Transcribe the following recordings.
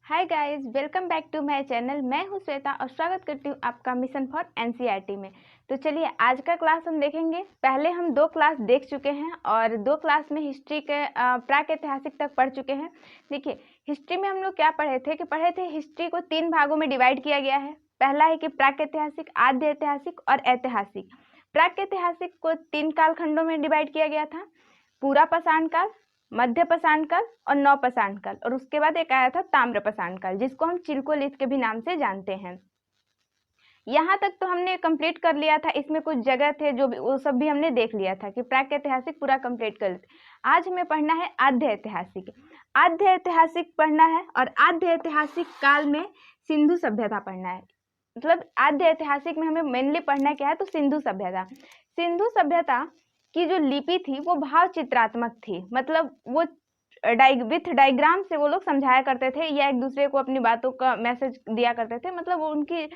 Hi guys, welcome back to my channel. मैं हूं श्वेता और स्वागत करती हूं आपका मिशन फॉर एनसीईआरटी में। तो चलिए आज का क्लास हम देखेंगे। पहले हम 2 क्लास देख चुके हैं और 2 क्लास में हिस्ट्री के प्राक ऐतिहासिक तक पढ़ चुके हैं। देखिए हिस्ट्री में हम लोग क्या पढ़े थे हिस्ट्री को 3 भागों में डिवाइड किया गया है। पहला है कि प्राक ऐतिहासिक, आद्य ऐतिहासिक और ऐतिहासिक। प्राक ऐतिहासिक को 3 कालखंडों में डिवाइड किया गया था, पूरा पाषाण काल, मध्य पाषाण काल और नवपाषाण काल, और उसके बाद एक आया था ताम्र पाषाण काल, जिसको हम चिल्कोलिथ के भी नाम से जानते हैं। यहाँ तक तो हमने कंप्लीट कर लिया था। इसमें कुछ जगह थे जो वो सब भी हमने देख लिया था कि प्राक ऐतिहासिक पूरा कंप्लीट कर लेते। आज हमें पढ़ना है आद्य ऐतिहासिक। आद्य ऐतिहासिक पढ़ना है और आद्य ऐतिहासिक काल में सिंधु सभ्यता पढ़ना है। मतलब आद्य ऐतिहासिक में हमें मेनली पढ़ना क्या है, तो सिंधु सभ्यता। सिंधु सभ्यता की जो लिपि थी वो भाव चित्रात्मक थी। मतलब वो विथ डायग्राम से वो लोग समझाया करते थे या एक दूसरे को अपनी बातों का मैसेज दिया करते थे। मतलब वो उनकी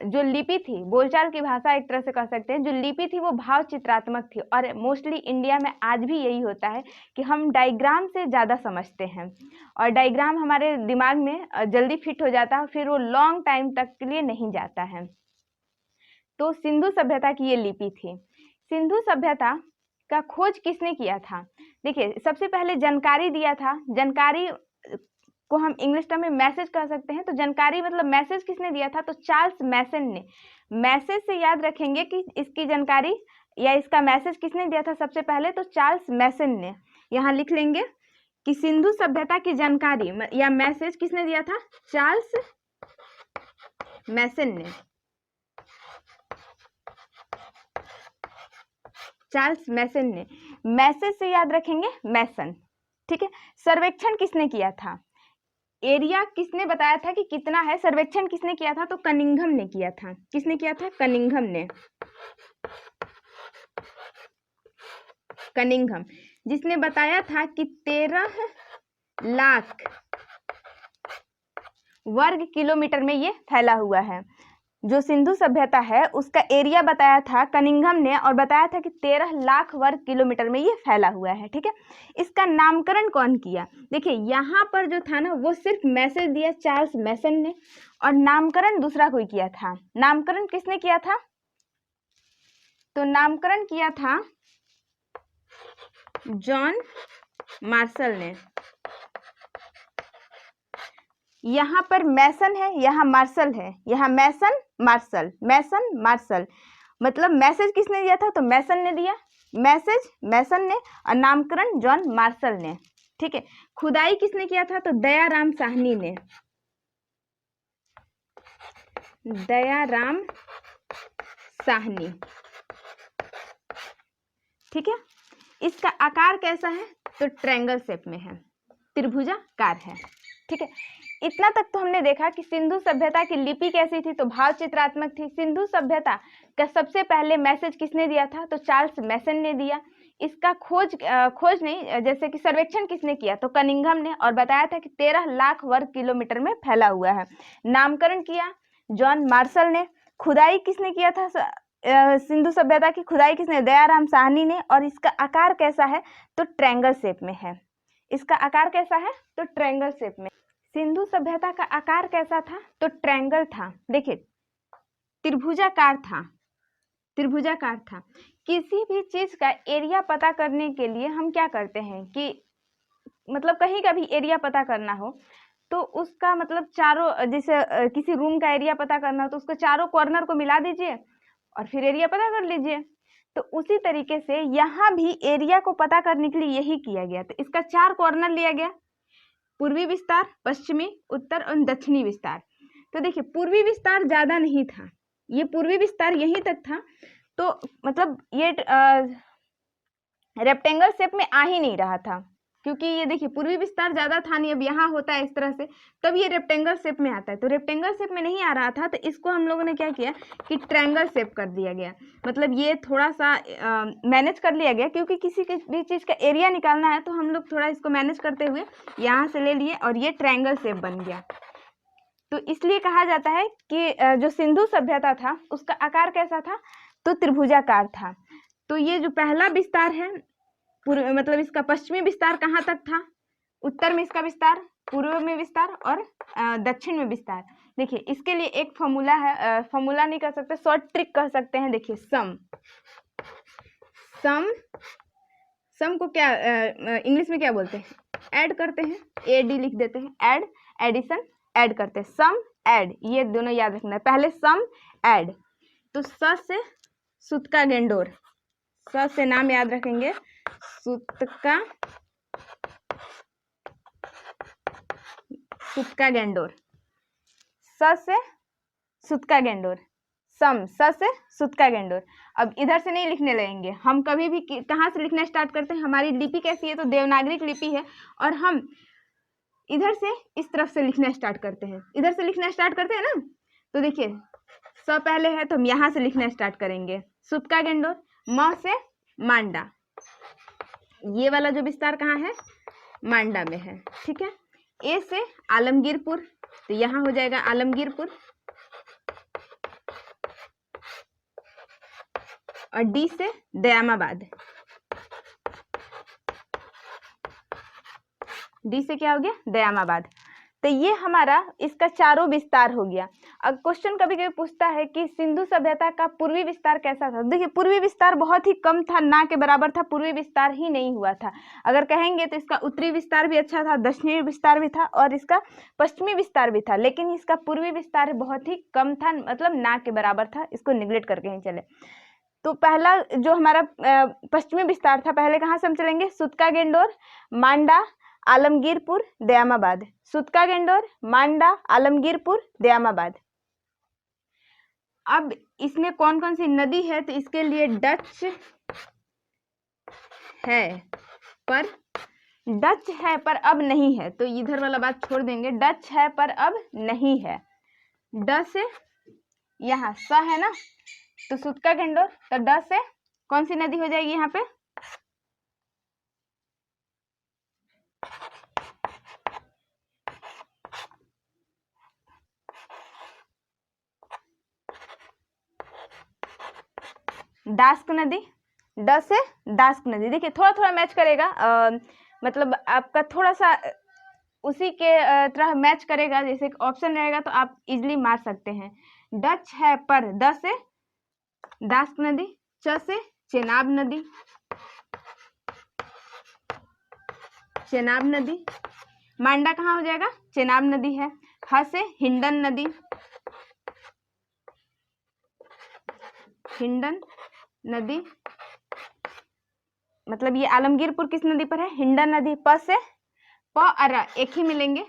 जो लिपि थी, बोलचाल की भाषा एक तरह से कह सकते हैं, जो लिपि थी वो भाव चित्रात्मक थी। और मोस्टली इंडिया में आज भी यही होता है कि हम डायग्राम से ज़्यादा समझते हैं और डायग्राम हमारे दिमाग में जल्दी फिट हो जाता है, फिर वो लॉन्ग टाइम तक के लिए नहीं जाता है। तो सिंधु सभ्यता की ये लिपि थी। सिंधु सभ्यता का खोज किसने किया था? देखिए सबसे पहले जानकारी दिया था। जानकारी को हम इंग्लिश टर्म में मैसेज कह सकते हैं। तो जानकारी मतलब मैसेज किसने दिया था? तो चार्ल्स मैसन ने। मैसेज से याद रखेंगे कि इसकी जानकारी या इसका मैसेज किसने दिया था सबसे पहले? तो चार्ल्स मैसन ने। यहाँ लिख लेंगे कि सिंधु सभ्यता की जानकारी या मैसेज किसने दिया था? चार्ल्स मैसन ने। चार्ल्स मैसन ने। मैसेज से याद रखेंगे मैसन, ठीक है। सर्वेक्षण किसने किया था? एरिया किसने बताया था कि कितना है? सर्वेक्षण किसने किया था? तो कनिंघम ने किया था। किसने किया था? कनिंघम ने। कनिंघम, जिसने बताया था कि 13 लाख वर्ग किलोमीटर में ये फैला हुआ है। जो सिंधु सभ्यता है उसका एरिया बताया था कनिंघम ने और बताया था कि 13 लाख वर्ग किलोमीटर में ये फैला हुआ है, ठीक है। इसका नामकरण कौन किया? देखिए यहाँ पर जो था ना वो सिर्फ मैसेज दिया चार्ल्स मैसन ने और नामकरण दूसरा कोई किया था। नामकरण किसने किया था? तो नामकरण किया था जॉन मार्शल ने। यहाँ पर मैसन है, यहाँ मार्शल है, यहाँ मैसन मार्शल, मैसन मार्शल। मतलब मैसेज किसने दिया था? तो मैसन ने दिया, मैसेज मैसन ने और नामकरण जॉन मार्शल ने, ठीक है। खुदाई किसने किया था? तो दयाराम साहनी ने। दयाराम साहनी, ठीक है। इसका आकार कैसा है? तो ट्रायंगल शेप में है, त्रिभुजाकार है, ठीक है। इतना तक तो हमने देखा कि सिंधु सभ्यता की लिपि कैसी थी, तो भाव चित्रात्मक थी। सिंधु सभ्यता का सबसे पहले मैसेज किसने दिया था? तो चार्ल्स मैसन ने दिया। इसका खोज नहीं, जैसे कि सर्वेक्षण किसने किया? तो कनिंघम ने, और बताया था कि 13 लाख वर्ग किलोमीटर में फैला हुआ है। नामकरण किया जॉन मार्शल ने। खुदाई किसने किया था? सिंधु सभ्यता की खुदाई किसने? दयाराम साहनी ने। और इसका आकार कैसा है? तो ट्रायंगल शेप में है। इसका आकार कैसा है? तो ट्रायंगल शेप में। सिंधु सभ्यता का आकार कैसा था? तो ट्रायंगल था। देखिए त्रिभुजाकार था, त्रिभुजाकार था। किसी भी चीज का एरिया पता करने के लिए हम क्या करते हैं कि मतलब कहीं का भी एरिया पता करना हो तो उसका मतलब चारों, जैसे किसी रूम का एरिया पता करना हो तो उसको चारों कॉर्नर को मिला दीजिए और फिर एरिया पता कर लीजिए। तो उसी तरीके से यहाँ भी एरिया को पता करने के लिए यही किया गया। तो इसका 4 कॉर्नर लिया गया, पूर्वी विस्तार, पश्चिमी, उत्तर और दक्षिणी विस्तार। तो देखिए पूर्वी विस्तार ज्यादा नहीं था, ये पूर्वी विस्तार यहीं तक था। तो मतलब ये रेक्टेंगल शेप में आ ही नहीं रहा था, क्योंकि ये देखिए पूर्वी विस्तार ज्यादा था नहीं। अब यहाँ होता है इस तरह से, तब ये रेक्टेंगल शेप में आता है। तो रेक्टेंगल शेप में नहीं आ रहा था, तो इसको हम लोगों ने क्या किया कि ट्रायंगल शेप कर दिया गया। मतलब ये थोड़ा सा मैनेज कर लिया गया, क्योंकि किसी भी चीज का एरिया निकालना है तो हम लोग थोड़ा इसको मैनेज करते हुए यहाँ से ले लिए और ये ट्रायंगल शेप बन गया। तो इसलिए कहा जाता है कि जो सिंधु सभ्यता था उसका आकार कैसा था? तो त्रिभुजाकार था। तो ये जो पहला विस्तार है, मतलब इसका पश्चिमी विस्तार कहाँ तक था? उत्तर में इसका विस्तार पूर्व में विस्तार और दक्षिण में विस्तार। देखिए इसके लिए एक फॉर्मूला है, फॉर्मूला नहीं कह सकते, शॉर्ट ट्रिक कह सकते हैं। देखिए सम को क्या इंग्लिश में क्या बोलते हैं, ऐड करते हैं, एडी लिख देते हैं, ऐड, एडिशन, ऐड करते हैं, सम ऐड, ये दोनों याद रखना है। पहले सम ऐड, तो स से सुतका गेंडोर, स से नाम याद रखेंगे, सुतका गेंडोर, स से सुतका गेंडोर, सम, स से सुतका गेंडोर। अब इधर से नहीं लिखने लगेंगे हम, कभी भी कहाँ से लिखना स्टार्ट करते हैं, हमारी लिपि कैसी है, तो देवनागरी लिपि है, और हम इधर से इस तरफ से लिखना स्टार्ट करते हैं, इधर से लिखना स्टार्ट करते हैं ना। तो देखिए स पहले है तो हम यहाँ से लिखना स्टार्ट करेंगे, सुतका गेंडोर, म से मांडा, ये वाला जो विस्तार कहाँ है, मांडा में है, ठीक है। ए से आलमगीरपुर, तो यहाँ हो जाएगा आलमगीरपुर, और डी से दयामाबाद, डी से क्या हो गया, दयामाबाद। तो ये हमारा इसका चारों विस्तार हो गया। अब क्वेश्चन कभी कभी पूछता है कि सिंधु सभ्यता का पूर्वी विस्तार कैसा था। देखिए पूर्वी विस्तार बहुत ही कम था, ना के बराबर था, पूर्वी विस्तार ही नहीं हुआ था। अगर कहेंगे तो इसका उत्तरी विस्तार भी अच्छा था, दक्षिणी विस्तार भी था, और इसका पश्चिमी विस्तार भी था, लेकिन इसका पूर्वी विस्तार बहुत ही कम था, मतलब ना के बराबर था, इसको निगलेक्ट करके ही चले। तो पहला जो हमारा पश्चिमी विस्तार था, पहले कहाँ से हम चलेंगे, सुतका गेंडोर, मांडा, आलमगीरपुर, दयामाबाद, सुतका गेंडोर, मांडा, आलमगीरपुर, दयामाबाद। अब इसमें कौन कौन सी नदी है, तो इसके लिए डच है पर अब नहीं है, तो इधर वाला बात छोड़ देंगे, डच है पर अब नहीं है। ड से यहाँ स है ना, तो सुतका गेंडोर, तो ड से कौन सी नदी हो जाएगी यहाँ पे, दास्क नदी, ड से दास्क नदी। देखिए थोड़ा थोड़ा मैच करेगा, मतलब आपका थोड़ा सा उसी के तरह मैच करेगा, जैसे ऑप्शन रहेगा तो आप इजीली मार सकते हैं। डच है पर, द से दास्क नदी, च से चेनाब नदी, चेनाब नदी, मांडा कहाँ हो जाएगा, चेनाब नदी है। ह से हिंडन नदी, हिंडन नदी, मतलब ये आलमगीरपुर किस नदी पर है, हिंडन नदी। प से प अरा एक ही मिलेंगे,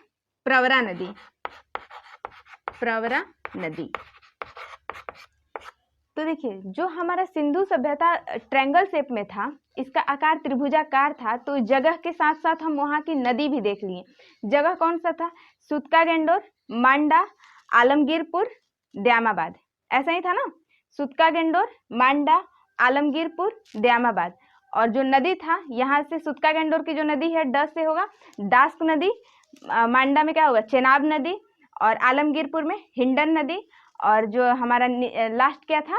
प्रवरा नदी, प्रवरा नदी। तो देखिए जो हमारा सिंधु सभ्यता ट्रायंगल शेप में था, इसका आकार त्रिभुजाकार था, तो जगह के साथ साथ हम वहाँ की नदी भी देख लिए। जगह कौन सा था, सुतका गेंडोर, मांडा, आलमगीरपुर, दयामाबाद, ऐसा ही था ना, सुतका गेंडोर, मांडा, आलमगीरपुर, दयामाबाद। और जो नदी था, यहाँ से सुतका गेंडोर की जो नदी है, ड से होगा दास्क नदी, मांडा में क्या होगा, चेनाब नदी, और आलमगीरपुर में हिंडन नदी, और जो हमारा लास्ट क्या था,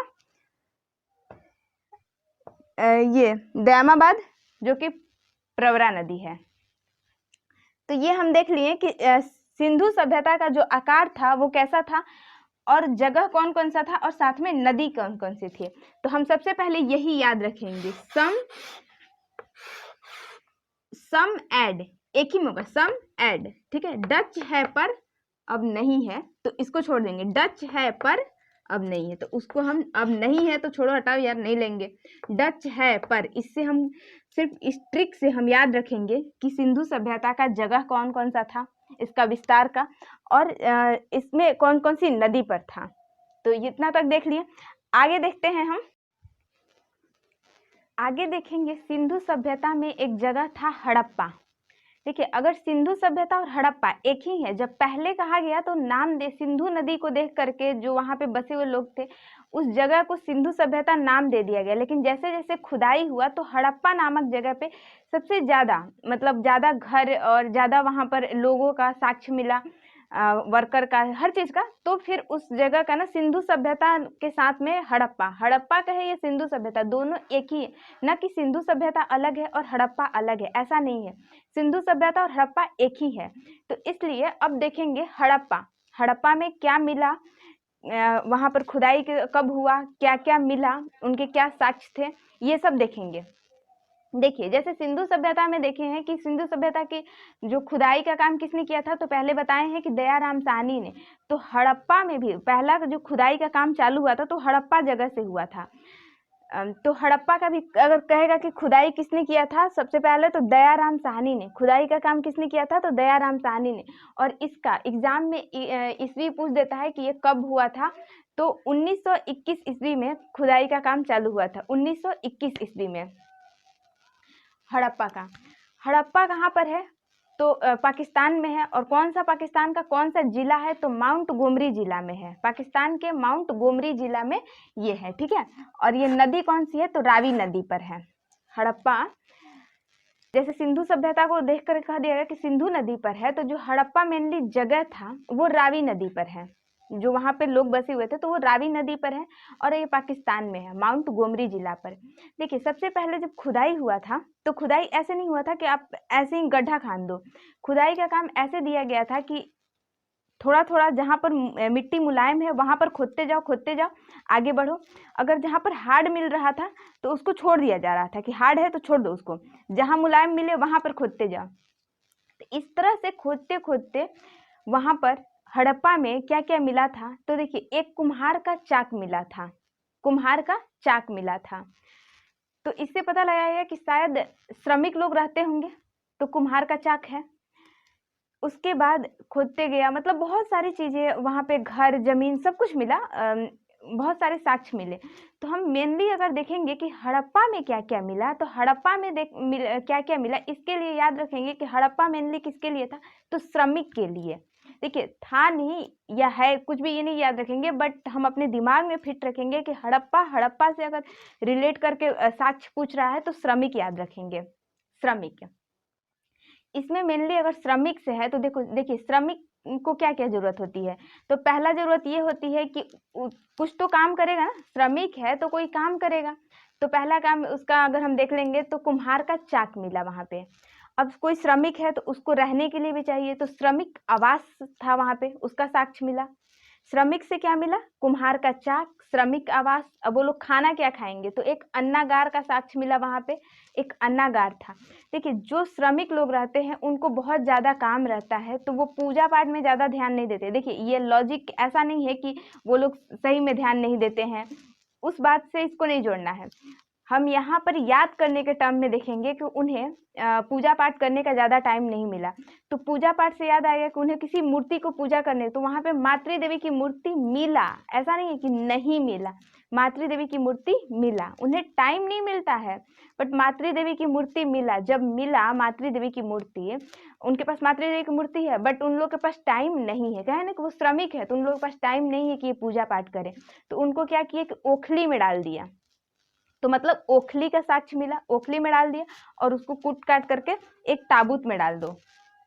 ये दयामाबाद, जो कि प्रवरा नदी है। तो ये हम देख लिए कि सिंधु सभ्यता का जो आकार था वो कैसा था, और जगह कौन कौन सा था, और साथ में नदी कौन कौन सी थी। तो हम सबसे पहले यही याद रखेंगे, सम ऐड, एक ही में होगा, सम ऐड, ठीक है। डच है पर अब नहीं है, तो इसको छोड़ देंगे, डच है पर अब नहीं है, तो उसको हम, अब नहीं है तो छोड़ो, हटाओ यार, नहीं लेंगे। डच है पर, इससे हम सिर्फ इस ट्रिक से हम याद रखेंगे कि सिंधु सभ्यता का जगह कौन कौन सा था, इसका विस्तार का, और इसमें कौन कौन सी नदी पर था। तो इतना तक देख लिए। आगे देखते हैं हम, आगे देखेंगे सिंधु सभ्यता में एक जगह था हड़प्पा। देखिए अगर सिंधु सभ्यता और हड़प्पा एक ही है, जब पहले कहा गया तो नाम दे, सिंधु नदी को देख करके जो वहाँ पे बसे हुए लोग थे, उस जगह को सिंधु सभ्यता नाम दे दिया गया। लेकिन जैसे जैसे खुदाई हुआ तो हड़प्पा नामक जगह पे सबसे ज़्यादा, मतलब ज़्यादा घर और ज़्यादा वहाँ पर लोगों का साक्ष्य मिला, वर्कर का, हर चीज का। तो फिर उस जगह का ना सिंधु सभ्यता के साथ में हड़प्पा, हड़प्पा का है ये सिंधु सभ्यता, दोनों एक ही है। न कि सिंधु सभ्यता अलग है और हड़प्पा अलग है, ऐसा नहीं है। सिंधु सभ्यता और हड़प्पा एक ही है। तो इसलिए अब देखेंगे हड़प्पा, हड़प्पा में क्या मिला, वहां पर खुदाई कब हुआ, क्या क्या मिला, उनके क्या साक्ष्य थे, ये सब देखेंगे। देखिए जैसे सिंधु सभ्यता में देखे हैं कि सिंधु सभ्यता की जो खुदाई का काम किसने किया था, तो पहले बताए हैं कि दयाराम साहनी ने। तो हड़प्पा में भी पहला जो खुदाई का काम चालू हुआ था तो हड़प्पा जगह से हुआ था। तो हड़प्पा का भी अगर कहेगा कि खुदाई किसने किया था, सबसे पहले तो दयाराम साहनी ने। खुदाई का काम किसने किया था, तो दयाराम साहनी ने। और इसका एग्जाम में ईस्वी पूछ देता है कि ये कब हुआ था, तो 1921 ईस्वी में खुदाई का काम चालू हुआ था, 1921 ईस्वी में हड़प्पा का। हड़प्पा कहाँ पर है, तो पाकिस्तान में है। और कौन सा पाकिस्तान का कौन सा जिला है, तो माउंट गोमरी जिला में है, पाकिस्तान के माउंट गोमरी जिला में ये है, ठीक है। और ये नदी कौन सी है, तो रावी नदी पर है हड़प्पा। जैसे सिंधु सभ्यता को देखकर कहा दिया गया कि सिंधु नदी पर है, तो जो हड़प्पा मेनली जगह था वो रावी नदी पर है, जो वहां पे लोग बसे हुए थे तो वो रावी नदी पर है और ये पाकिस्तान में है, माउंट गोमरी जिला पर। देखिए सबसे पहले जब खुदाई हुआ था तो खुदाई ऐसे नहीं हुआ था कि आप ऐसे ही गड्ढा खान दो। खुदाई का काम ऐसे दिया गया था कि थोड़ा थोड़ा जहाँ पर मिट्टी मुलायम है वहां पर खोदते जाओ, आगे बढ़ो। अगर जहाँ पर हार्ड मिल रहा था तो उसको छोड़ दिया जा रहा था कि हार्ड है तो छोड़ दो उसको, जहाँ मुलायम मिले वहां पर खोदते जाओ। तो इस तरह से खोदते खोदते वहां पर हड़प्पा में क्या क्या मिला था, तो देखिए एक कुम्हार का चाक मिला था, कुम्हार का चाक मिला था। तो इससे पता लगाया कि शायद श्रमिक लोग रहते होंगे, तो कुम्हार का चाक है। उसके बाद खोदते गया, मतलब बहुत सारी चीजें वहां पे, घर जमीन सब कुछ मिला, बहुत सारे साक्ष्य मिले। तो हम मेनली अगर देखेंगे कि हड़प्पा में क्या क्या मिला, तो हड़प्पा में क्या क्या मिला, इसके लिए याद रखेंगे कि हड़प्पा मेनली किसके लिए था, तो श्रमिक के लिए। देखिए था नहीं या है कुछ भी ये नहीं याद रखेंगे, बट हम अपने दिमाग में फिट रखेंगे कि हड़प्पा, हड़प्पा से अगर रिलेट करके साक्ष्य पूछ रहा है तो श्रमिक याद रखेंगे, श्रमिक। इसमें मेनली अगर श्रमिक से है तो देखिए श्रमिक को क्या क्या जरूरत होती है, तो पहला जरूरत ये होती है कि कुछ तो काम करेगा ना, श्रमिक है तो कोई काम करेगा। तो पहला काम उसका अगर हम देख लेंगे तो कुम्हार का चाक मिला वहां पे। अब कोई श्रमिक है तो उसको रहने के लिए भी चाहिए, तो श्रमिक आवास था वहां पे, उसका साक्ष्य मिला। श्रमिक से क्या मिला, कुम्हार का चाक, श्रमिक आवास। अब वो लोग खाना क्या खाएंगे, तो एक अन्नागार का साक्ष्य मिला वहां पे, एक अन्नागार था। देखिए जो श्रमिक लोग रहते हैं उनको बहुत ज्यादा काम रहता है, तो वो पूजा पाठ में ज्यादा ध्यान नहीं देते। देखिए ये लॉजिक ऐसा नहीं है कि वो लोग सही में ध्यान नहीं देते हैं, उस बात से इसको नहीं जोड़ना है। हम यहाँ पर याद करने के टर्म में देखेंगे कि उन्हें पूजा पाठ करने का ज्यादा टाइम नहीं मिला। तो पूजा पाठ से याद आएगा कि उन्हें किसी मूर्ति को पूजा करने, तो वहां पे मातृ देवी की मूर्ति मिला, ऐसा नहीं है कि नहीं मिला, मातृ देवी की मूर्ति मिला। उन्हें टाइम नहीं मिलता है बट मातृ देवी की मूर्ति मिला। जब मिला मातृ देवी की मूर्ति, उनके पास मातृ देवी की मूर्ति है बट उन लोग के पास टाइम नहीं है, क्या है ना कि वो श्रमिक है तो उन लोगों के पास टाइम नहीं है कि ये पूजा पाठ करें। तो उनको क्या किया कि ओखली में डाल दिया, तो मतलब ओखली का साक्ष्य मिला, ओखली में डाल दिया और उसको कूट काट करके एक ताबूत में डाल दो।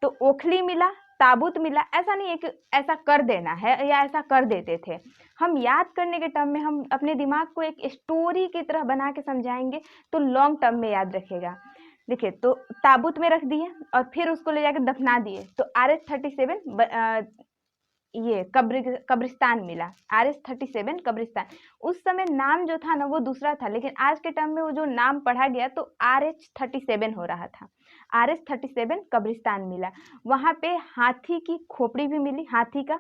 तो ओखली मिला, ताबूत मिला, ऐसा नहीं है कि ऐसा कर देना है या ऐसा कर देते थे। हम याद करने के टर्म में हम अपने दिमाग को एक स्टोरी की तरह बना के समझाएंगे तो लॉन्ग टर्म में याद रखेगा। देखिए तो ताबूत में रख दिए और फिर उसको ले जाकर दफना दिए, तो RS-37 ये कब्रिस्तान मिला, RS-37 कब्रिस्तान। उस समय नाम जो था ना वो दूसरा था, लेकिन आज के टाइम में वो जो नाम पढ़ा गया तो RH-37 हो रहा था, RS-37 कब्रिस्तान मिला। वहां पे हाथी की खोपड़ी भी मिली, हाथी का,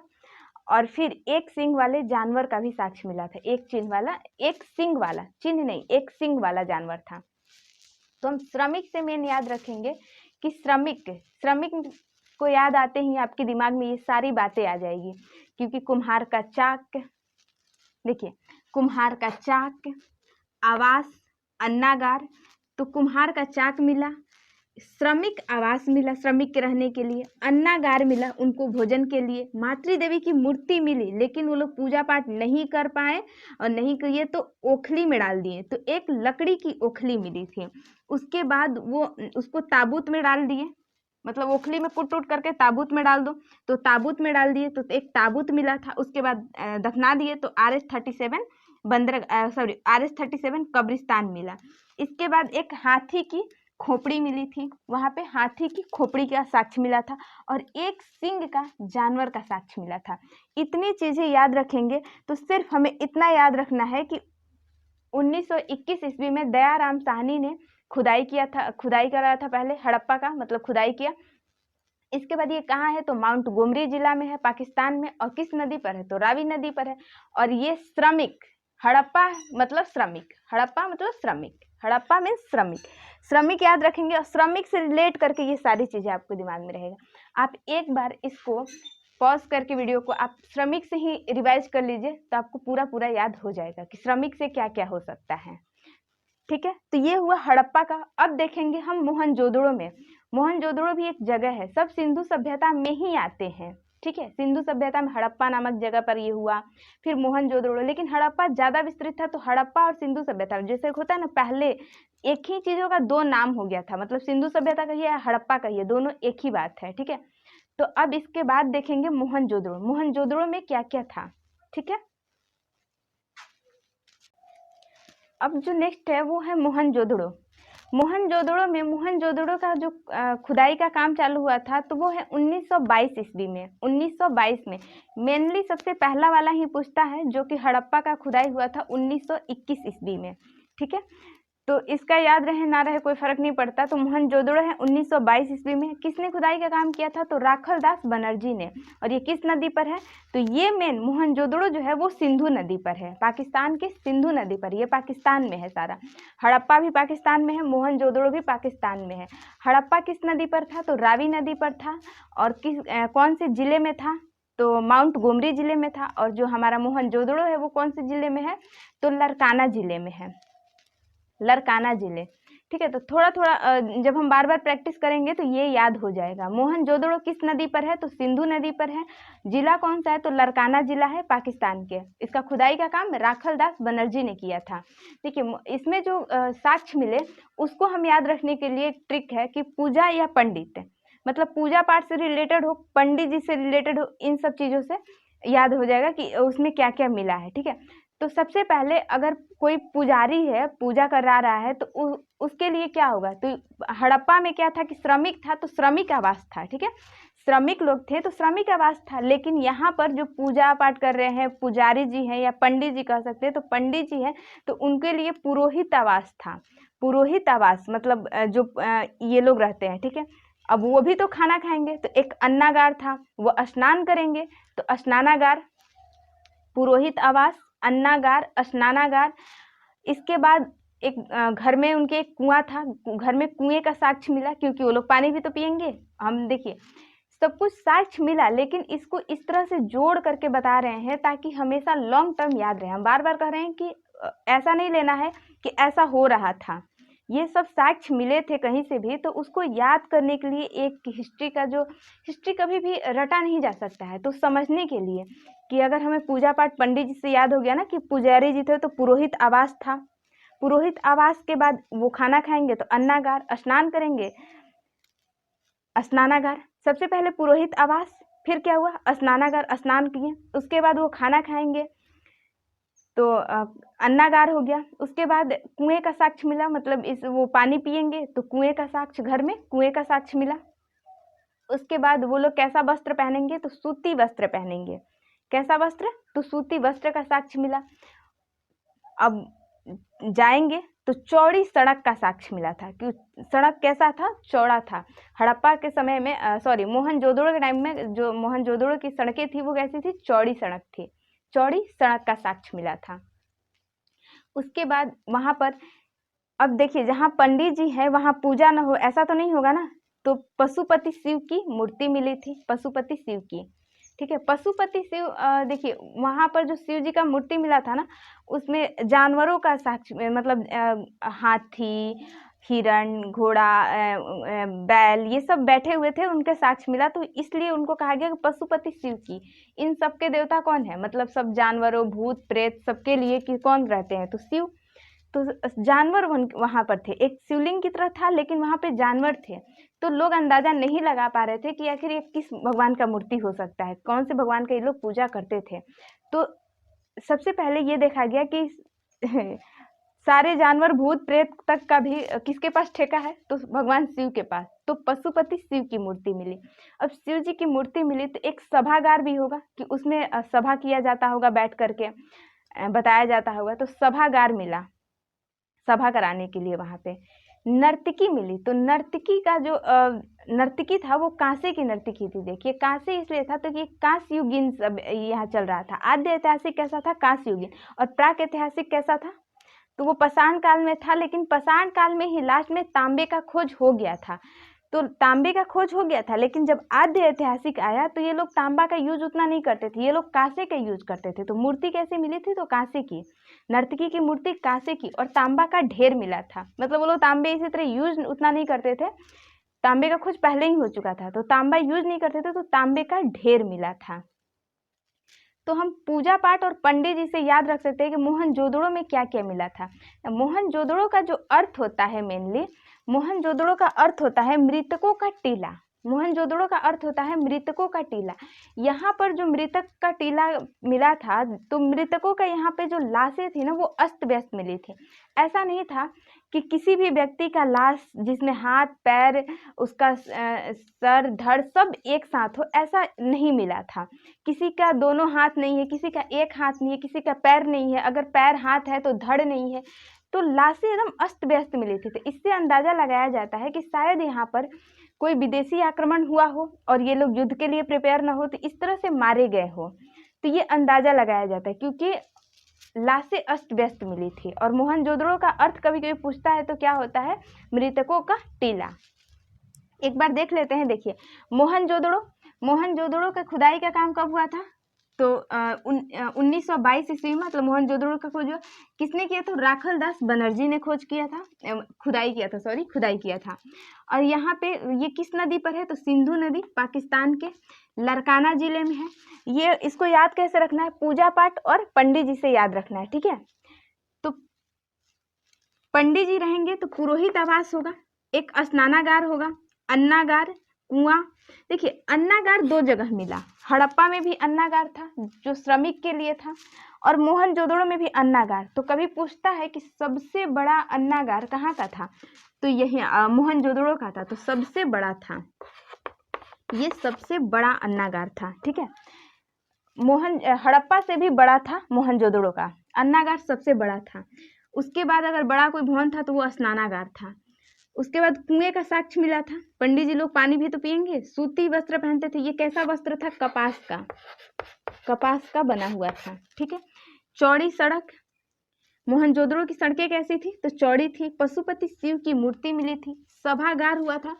और फिर एक सींग वाले जानवर का भी साक्ष्य मिला था, एक चिन्ह वाला, एक सींग वाला, चिन्ह नहीं एक सींग वाला जानवर था। तो हम श्रमिक से मेन याद रखेंगे कि श्रमिक को याद आते ही आपके दिमाग में ये सारी बातें आ जाएगी, क्योंकि कुम्हार का चाक, देखिए कुम्हार का चाक, आवास, अन्नागार। तो कुम्हार का चाक मिला, श्रमिक आवास मिला श्रमिक के रहने के लिए, अन्नागार मिला उनको भोजन के लिए, मातृ देवी की मूर्ति मिली लेकिन वो लोग पूजा पाठ नहीं कर पाए और नहीं किए तो ओखली में डाल दिए, तो एक लकड़ी की ओखली मिली थी। उसके बाद वो उसको ताबूत में डाल दिए, मतलब ओखली में कूट टूट करके ताबूत में डाल दो, तो ताबूत में डाल दिए तो एक ताबूत मिला था। उसके बाद दफना दिए तो RS-37 RS-37 कब्रिस्तान मिला। इसके बाद एक हाथी की खोपड़ी मिली थी, वहां पे हाथी की खोपड़ी का साक्ष्य मिला था और एक सिंग का जानवर का साक्ष्य मिला था। इतनी चीजें याद रखेंगे तो सिर्फ हमें इतना याद रखना है कि 1921 ईस्वी में दयाराम साहनी ने खुदाई किया था, खुदाई कराया था पहले हड़प्पा का, मतलब खुदाई किया। इसके बाद ये कहाँ है तो माउंट गोमरी जिला में है, पाकिस्तान में। और किस नदी पर है तो रावी नदी पर है। और ये श्रमिक, हड़प्पा मतलब श्रमिक, हड़प्पा मतलब श्रमिक, हड़प्पा मीन्स श्रमिक, श्रमिक याद रखेंगे और श्रमिक से रिलेट करके ये सारी चीजें आपको दिमाग में रहेगा। आप एक बार इसको पॉज करके वीडियो को आप श्रमिक से ही रिवाइज कर लीजिए तो आपको पूरा पूरा याद हो जाएगा कि श्रमिक से क्या क्या हो सकता है। ठीक है, तो ये हुआ हड़प्पा का। अब देखेंगे हम मोहनजोदड़ो में। मोहनजोदड़ो भी एक जगह है, सब सिंधु सभ्यता में ही आते हैं। ठीक है, सिंधु सभ्यता में हड़प्पा नामक जगह पर ये हुआ, फिर मोहनजोदड़ो। लेकिन हड़प्पा ज्यादा विस्तृत था, तो हड़प्पा और सिंधु सभ्यता जैसे होता है ना, पहले एक ही चीजों का दो नाम हो गया था, मतलब सिंधु सभ्यता कहिए या हड़प्पा कहिए, दोनों एक ही बात है। ठीक है, तो अब इसके बाद देखेंगे मोहनजोदड़ो। मोहनजोदड़ो में क्या क्या था। ठीक है, अब जो नेक्स्ट है वो है मोहनजोदड़ो। मोहनजोदड़ो में, मोहनजोदड़ो का जो खुदाई का काम चालू हुआ था तो वो है 1922 ईस्वी में। 1922 में मेनली सबसे पहला वाला ही पूछता है, जो कि हड़प्पा का खुदाई हुआ था 1921 ईस्वी में। ठीक है, तो इसका याद रहे ना रहे कोई फर्क नहीं पड़ता। तो मोहनजोदड़ो है 1922 ईस्वी में। किसने खुदाई का काम किया था तो राखलदास बनर्जी ने। और ये किस नदी पर है तो ये मेन मोहनजोदड़ो जो है वो सिंधु नदी पर है, पाकिस्तान के सिंधु नदी पर। ये पाकिस्तान में है सारा, हड़प्पा भी पाकिस्तान में है, मोहनजोदड़ो भी पाकिस्तान में है। हड़प्पा किस नदी पर था तो रावी नदी पर था। और कौन से जिले में था तो माउंट गोमरी जिले में था। और जो हमारा मोहनजोदड़ो है वो कौन से जिले में है तो लरकाना जिले में है, लरकाना जिले। ठीक है, तो थोड़ा थोड़ा जब हम बार बार प्रैक्टिस करेंगे तो ये याद हो जाएगा। मोहनजोदड़ो किस नदी पर है तो सिंधु नदी पर है। जिला कौन सा है तो लरकाना जिला है, पाकिस्तान के। इसका खुदाई का काम राखलदास बनर्जी ने किया था। देखिए, इसमें जो साक्ष्य मिले उसको हम याद रखने के लिए एक ट्रिक है कि पूजा या पंडित, मतलब पूजा पाठ से रिलेटेड हो, पंडित जी से रिलेटेड हो, इन सब चीजों से याद हो जाएगा कि उसमें क्या क्या मिला है। ठीक है, तो सबसे पहले अगर कोई पुजारी है, पूजा करा रहा है, तो उसके लिए क्या होगा तो हड़प्पा में क्या था कि श्रमिक था, तो श्रमिक आवास था। ठीक है, श्रमिक लोग थे तो श्रमिक आवास था। लेकिन यहाँ पर जो पूजा पाठ कर रहे हैं, पुजारी जी हैं या पंडित जी कह सकते हैं, तो पंडित जी हैं तो उनके लिए पुरोहित आवास था। पुरोहित आवास मतलब जो ये लोग रहते हैं। ठीक है, अब वो भी तो खाना खाएंगे, तो एक अन्नागार था, वो स्नान करेंगे तो स्नानागार, पुरोहित आवास, अन्नागार, स्नानागार। इसके बाद एक घर में उनके एक कुआं था, घर में कुएं का साक्ष्य मिला, क्योंकि वो लोग पानी भी तो पियेंगे। हम देखिए सब कुछ साक्ष्य मिला, लेकिन इसको इस तरह से जोड़ करके बता रहे हैं ताकि हमेशा लॉन्ग टर्म याद रहे। हम बार बार कह रहे हैं कि ऐसा नहीं लेना है कि ऐसा हो रहा था, ये सब साक्ष्य मिले थे कहीं से भी, तो उसको याद करने के लिए एक हिस्ट्री का जो, हिस्ट्री कभी भी रटा नहीं जा सकता है, तो समझने के लिए कि अगर हमें पूजा पाठ पंडित जी से याद हो गया ना कि पुजारी जी थे तो पुरोहित आवास था, पुरोहित आवास के बाद वो खाना खाएंगे तो अन्नागार, स्नान करेंगे स्नानागार। सबसे पहले पुरोहित आवास, फिर क्या हुआ स्नानागार, स्नान किए, उसके बाद वो खाना खाएंगे तो अन्नागार हो गया। उसके बाद कुएं का साक्ष्य मिला, मतलब इस वो पानी पिएंगे तो कुएं का साक्ष्य, घर में कुएं का साक्ष्य मिला। उसके बाद वो लोग कैसा वस्त्र पहनेंगे तो सूती वस्त्र पहनेंगे। कैसा वस्त्र तो सूती वस्त्र का साक्ष्य मिला। अब जाएंगे तो चौड़ी सड़क का साक्ष्य मिला था कि सड़क कैसा था, चौड़ा था। हड़प्पा के समय में मोहनजोदड़ो के टाइम में जो मोहनजोदड़ो की सड़कें थी वो कैसी थी, चौड़ी सड़क थी, चौड़ी सड़क का साक्ष्य मिला था। उसके बाद वहां पर अब देखिए जहां पंडित जी है वहां पूजा न हो ऐसा तो नहीं होगा ना, तो पशुपति शिव की मूर्ति मिली थी, पशुपति शिव की। ठीक है, पशुपति शिव, देखिए वहां पर जो शिव जी का मूर्ति मिला था ना, उसमें जानवरों का साक्ष्य, मतलब हाथी, हिरण, घोड़ा, बैल, ये सब बैठे हुए थे, उनके साक्ष्य मिला, तो इसलिए उनको कहा गया कि पशुपति शिव की। इन सबके देवता कौन है, मतलब सब जानवरों, भूत प्रेत सबके लिए कि कौन रहते हैं तो शिव। तो जानवर वहां पर थे, एक शिवलिंग की तरह था लेकिन वहां पे जानवर थे, तो लोग अंदाजा नहीं लगा पा रहे थे कि आखिर ये किस भगवान का मूर्ति हो सकता है, कौन से भगवान का ये लोग पूजा करते थे। तो सबसे पहले ये देखा गया कि सारे जानवर भूत प्रेत तक का भी किसके पास ठेका है, तो भगवान शिव के पास। तो पशुपति शिव की मूर्ति मिली। अब शिव जी की मूर्ति मिली तो एक सभागार भी होगा कि उसमें सभा किया जाता होगा, बैठ करके बताया जाता होगा, तो सभागार मिला सभा कराने के लिए। वहां पे नर्तकी मिली, तो नर्तकी का जो नर्तकी था वो कांसे की नर्तकी थी। देखिए कांसे इसलिए था तो कि कांस्य युगीन सब यहाँ चल रहा था। आद्य ऐतिहासिक कैसा था, कांस्य युगीन, और प्राक ऐतिहासिक कैसा था, तो वो पाषाण काल में था, लेकिन पाषाण काल में ही लास्ट में तांबे का खोज हो गया था। तो तांबे का खोज हो गया था, लेकिन जब आद्य ऐतिहासिक आया तो ये लोग तांबा का यूज उतना नहीं करते थे, ये लोग कांसे का यूज करते थे। तो मूर्ति कैसे मिली थी, तो कांसे की, नर्तकी की मूर्ति कांसे की, और तांबा का ढेर मिला था। मतलब वो लोग तांबे इसी तरह यूज उतना नहीं करते थे, तांबे का खोज पहले ही हो चुका था, तो तांबा यूज नहीं करते थे, तो तांबे का ढेर मिला था। तो हम पूजा पाठ और पंडित जी से याद रख सकते हैं कि मोहनजोदड़ो में क्या क्या मिला था। मोहनजोदड़ो का जो अर्थ होता है, मेनली मोहनजोदड़ो का अर्थ होता है मृतकों का टीला। मोहनजोदड़ो का अर्थ होता है मृतकों का टीला। यहाँ पर जो मृतक का टीला मिला था, तो मृतकों का यहाँ पे जो लाशें थी ना, वो अस्त व्यस्त मिली थी। ऐसा नहीं था कि किसी भी व्यक्ति का लाश जिसमें हाथ पैर, उसका सर धड़ सब एक साथ हो, ऐसा नहीं मिला था। किसी का दोनों हाथ नहीं है, किसी का एक हाथ नहीं है, किसी का पैर नहीं है, अगर पैर हाथ है तो धड़ नहीं है। तो लाशें एकदम अस्त व्यस्त मिली थी। तो इससे अंदाजा लगाया जाता है कि शायद यहाँ पर कोई विदेशी आक्रमण हुआ हो और ये लोग युद्ध के लिए प्रिपेयर ना हो, तो इस तरह से मारे गए हो। तो ये अंदाजा लगाया जाता है, क्योंकि लाशें अस्त व्यस्त मिली थी। और मोहनजोदड़ो का अर्थ कभी कभी पूछता है तो क्या होता है, मृतकों का टीला। एक बार देख लेते हैं। देखिए मोहनजोदड़ो का खुदाई का काम कब हुआ था, तो 1922 ईस्वी में, मतलब मोहनजोदड़ो का खोज किसने किया था, राखल दास बनर्जी ने खोज किया था, खुदाई किया था। और यहाँ पे ये किस नदी पर है, तो सिंधु नदी पाकिस्तान के लरकाना जिले में है। ये इसको याद कैसे रखना है, पूजा पाठ और पंडित जी से याद रखना है, ठीक है। तो पंडित जी रहेंगे तो पुरोहित आवास होगा, एक स्नानागार होगा, अन्नागार, कुआं। देखिए अन्नागार दो जगह मिला, हड़प्पा में भी अन्नागार था जो श्रमिक के लिए था, और मोहनजोदड़ो में भी अन्नागार। तो कभी पूछता है कि सबसे बड़ा अन्नागार कहाँ का था, तो यही मोहनजोदड़ो का था। तो सबसे बड़ा था, ये सबसे बड़ा अन्नागार था, ठीक है। हड़प्पा से भी बड़ा था मोहनजोदड़ो का, अन्नागार सबसे बड़ा था। उसके बाद अगर बड़ा कोई भवन था तो वो स्नानागार था। उसके बाद कुएं का साक्ष्य मिला था। पंडित जी लोग पानी भी तो पिएंगे, सूती वस्त्र पहनते थे। ये कैसा वस्त्र था, कपास का बना हुआ था, ठीक है। चौड़ी सड़क, मोहनजोदड़ो की सड़कें कैसी थी, तो चौड़ी थी। पशुपति शिव की मूर्ति मिली थी। सभागार हुआ था,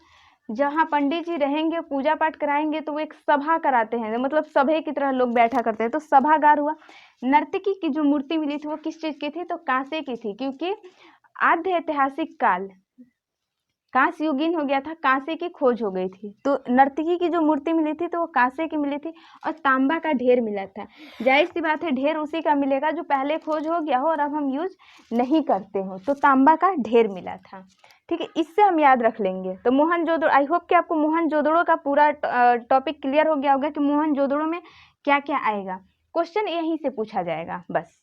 जहाँ पंडित जी रहेंगे पूजा पाठ कराएंगे तो वो एक सभा कराते हैं, मतलब सभा की तरह लोग बैठा करते हैं, तो सभागार हुआ। नर्तकी की जो मूर्ति मिली थी वो किस चीज की थी, तो कांसे की थी, क्योंकि आद्य ऐतिहासिक काल कांस्य युगीन हो गया था, कांसे की खोज हो गई थी। तो नर्तकी की जो मूर्ति मिली थी तो वो कांसे की मिली थी, और तांबा का ढेर मिला था। जाहिर सी बात है ढेर उसी का मिलेगा जो पहले खोज हो गया हो और अब हम यूज नहीं करते हो। तो तांबा का ढेर मिला था, ठीक है। इससे हम याद रख लेंगे। तो मोहनजोदड़ो, आई होप कि आपको मोहनजोदड़ो का पूरा टॉपिक क्लियर हो गया होगा कि मोहनजोदड़ो में क्या क्या आएगा। क्वेश्चन यहीं से पूछा जाएगा बस।